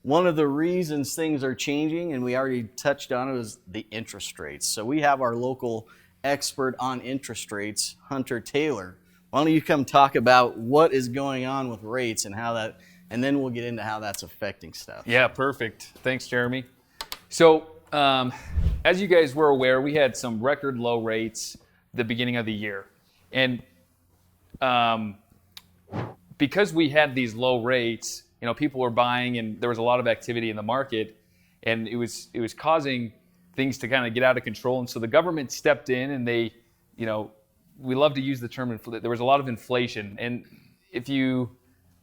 one of the reasons things are changing, and we already touched on it, is the interest rates. So we have our local expert on interest rates, Hunter Taylor. Why don't you come talk about what is going on with rates and how that, and then we'll get into how that's affecting stuff. Yeah, perfect. Thanks, Jeremy. So as you guys were aware, we had some record low rates at the beginning of the year. And because we had these low rates, people were buying and there was a lot of activity in the market, and it was causing things to kind of get out of control. And so the government stepped in, and they, we love to use the term, there was a lot of inflation. And if you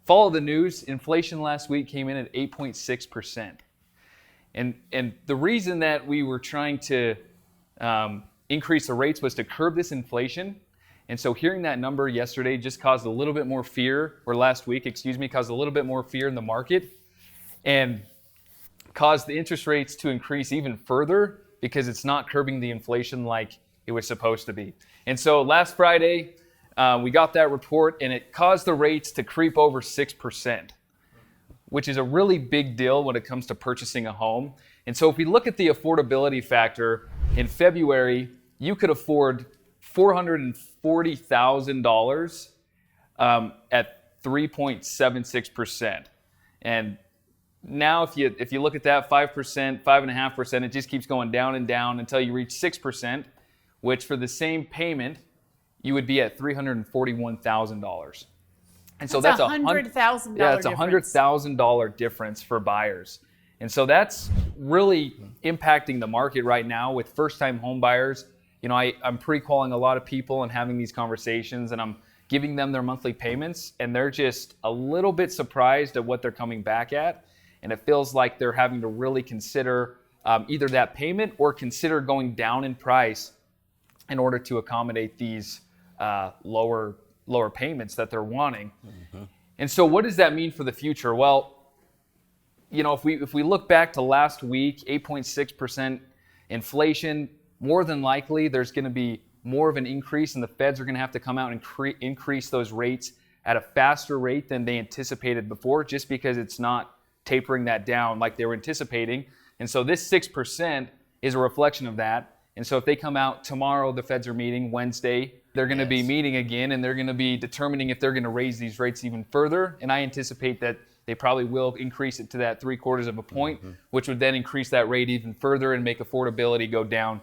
follow the news, inflation last week came in at 8.6%. And the reason that we were trying to increase the rates was to curb this inflation. And so hearing that number yesterday just caused a little bit more fear, or last week, caused a little bit more fear in the market, and caused the interest rates to increase even further because it's not curbing the inflation like it was supposed to be. And so last Friday, we got that report, and it caused the rates to creep over 6%, which is a really big deal when it comes to purchasing a home. And so if we look at the affordability factor, in February, you could afford $440,000 at 3.76%. And now if you look at that, 5%, 5.5%, it just keeps going down and down until you reach 6%, which for the same payment, you would be at $341,000. And so that's $100,000. Yeah, it's $100,000 difference for buyers. And so that's really impacting the market right now with first-time home buyers. I'm pre-qualifying a lot of people and having these conversations, and I'm giving them their monthly payments, and they're just a little bit surprised at what they're coming back at. And it feels like they're having to really consider either that payment or consider going down in price in order to accommodate these lower payments that they're wanting. Mm-hmm. And so what does that mean for the future? Well, if we look back to last week, 8.6% inflation, more than likely there's going to be more of an increase, and the feds are going to have to come out and increase those rates at a faster rate than they anticipated before, just because it's not tapering that down like they were anticipating. And so this 6% is a reflection of that. And so if they come out tomorrow, the feds are meeting Wednesday, they're going to be meeting again, and they're going to be determining if they're going to raise these rates even further. And I anticipate that they probably will increase it to that 0.75 of a point, mm-hmm. which would then increase that rate even further and make affordability go down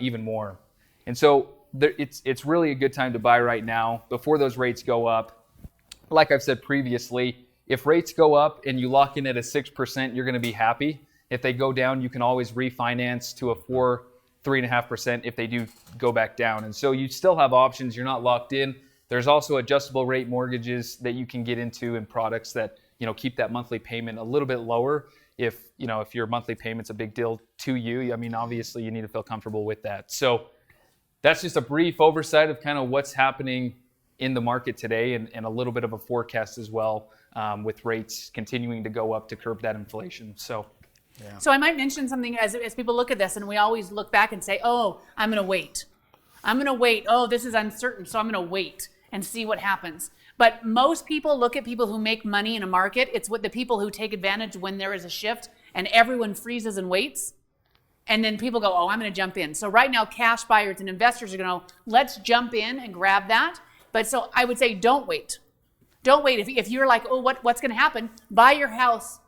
even more. And so it's really a good time to buy right now before those rates go up. Like I've said previously, if rates go up and you lock in at a 6%, you're going to be happy. If they go down, you can always refinance to a 3.5% if they do go back down. And so you still have options. You're not locked in. There's also adjustable rate mortgages that you can get into in products that keep that monthly payment a little bit lower. If your monthly payment's a big deal to you, obviously you need to feel comfortable with that. So that's just a brief oversight of kind of what's happening in the market today, and a little bit of a forecast as well, with rates continuing to go up to curb that inflation. So. Yeah. So I might mention something as people look at this, and we always look back and say, oh, I'm going to wait. Oh, this is uncertain, so I'm going to wait and see what happens. But most people look at people who make money in a market. It's what the people who take advantage when there is a shift and everyone freezes and waits. And then people go, oh, I'm going to jump in. So right now, cash buyers and investors are going to, let's jump in and grab that. But so I would say, don't wait. Don't wait. If you're like, oh, what's going to happen? Buy your house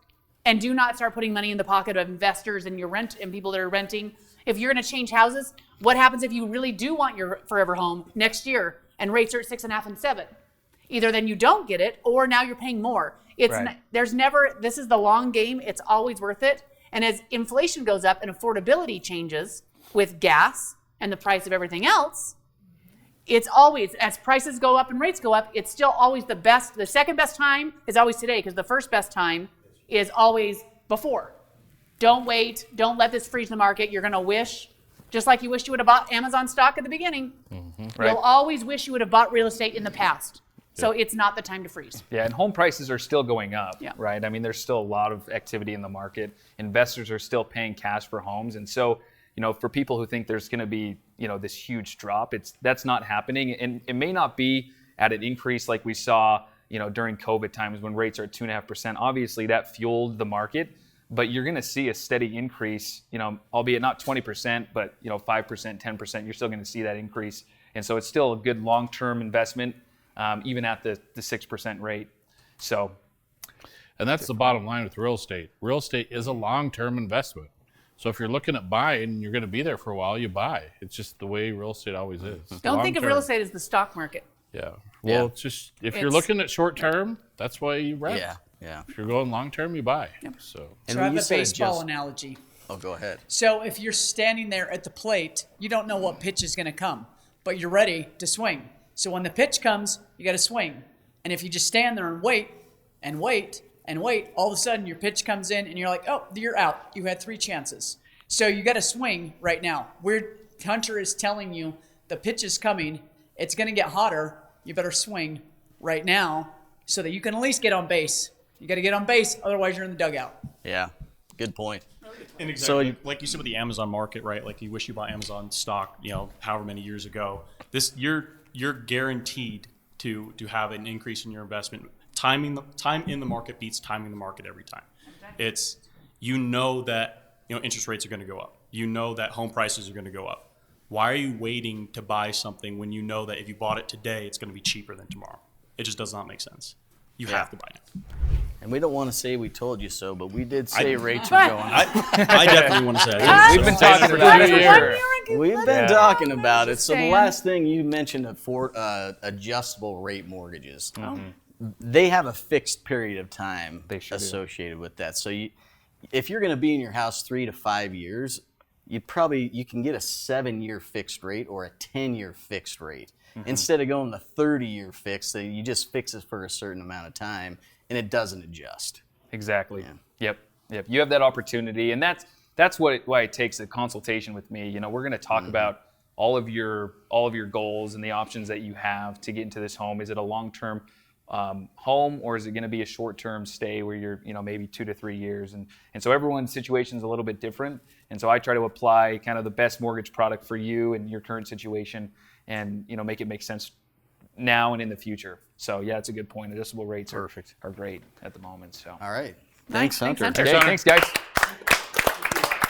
and do not start putting money in the pocket of investors and and people that are renting. If you're going to change houses, what happens if you really do want your forever home next year and rates are at 6.5 and 7? Either then you don't get it, or now you're paying more. This is the long game. It's always worth it. And as inflation goes up and affordability changes with gas and the price of everything else, it's always, as prices go up and rates go up, it's still always the best. The second best time is always today, because the first best time is always before. Don't wait. Don't let this freeze the market. You're going to wish, just like you wished you would have bought Amazon stock at the beginning. Mm-hmm. Right. You'll always wish you would have bought real estate in the past. So it's not the time to freeze. Yeah, and home prices are still going up, right? There's still a lot of activity in the market. Investors are still paying cash for homes. And so, for people who think there's going to be, this huge drop, that's not happening. And it may not be at an increase like we saw, during COVID times when rates are at 2.5%. Obviously, that fueled the market, but you're going to see a steady increase, albeit not 20%, but 5%, 10%. You're still going to see that increase, and so it's still a good long-term investment, even at the 6% rate. So, and that's the bottom line with real estate. Real estate is a long-term investment. So if you're looking at buying and you're going to be there for a while, you buy. It's just the way real estate always is. Don't think of real estate as the stock market. Yeah. Well, it's just if you're looking at short term, that's why you rent. Yeah. If you're going long term, you buy. Yep. So. So I have a baseball analogy. Oh, go ahead. So if you're standing there at the plate, you don't know what pitch is going to come, but you're ready to swing. So when the pitch comes, you got to swing. And if you just stand there and wait and wait and wait, all of a sudden your pitch comes in and you're like, oh, you're out. You had 3 chances. So you got to swing right now. Hunter is telling you the pitch is coming. It's going to get hotter. You better swing right now so that you can at least get on base. You got to get on base, otherwise you're in the dugout. Yeah, good point. And exactly, like you said with the Amazon market, right? Like you wish you bought Amazon stock, however many years ago. This you're guaranteed to have an increase in your investment. Time in the market beats timing the market every time. It's that interest rates are going to go up. That home prices are going to go up. Why are you waiting to buy something when you know that if you bought it today, it's going to be cheaper than tomorrow? It just does not make sense. You have to buy it. And we don't want to say we told you so, but we did say rates are going up. I definitely want to say it. we've been talking about it for years. We've been talking about it. So the saying. last thing you mentioned, adjustable rate mortgages. They have a fixed period of time associated with that. So if you're going to be in your house 3 to 5 years, you can get a 7-year fixed rate or a 10-year fixed rate. Instead of going the 30-year fix, that you just fix it for a certain amount of time and it doesn't adjust. Exactly. Yeah. Yep. You have that opportunity, and that's why it takes a consultation with me. We're going to talk about all of your goals and the options that you have to get into this home. Is it a long-term home, or is it going to be a short-term stay where you're maybe 2 to 3 years? And so everyone's situation is a little bit different. And so I try to apply kind of the best mortgage product for you and your current situation, and make it make sense now and in the future. So yeah, it's a good point. Adjustable rates are great at the moment. So All right. Nice. Thanks, Hunter. Thanks, Hunter. Okay, thanks guys.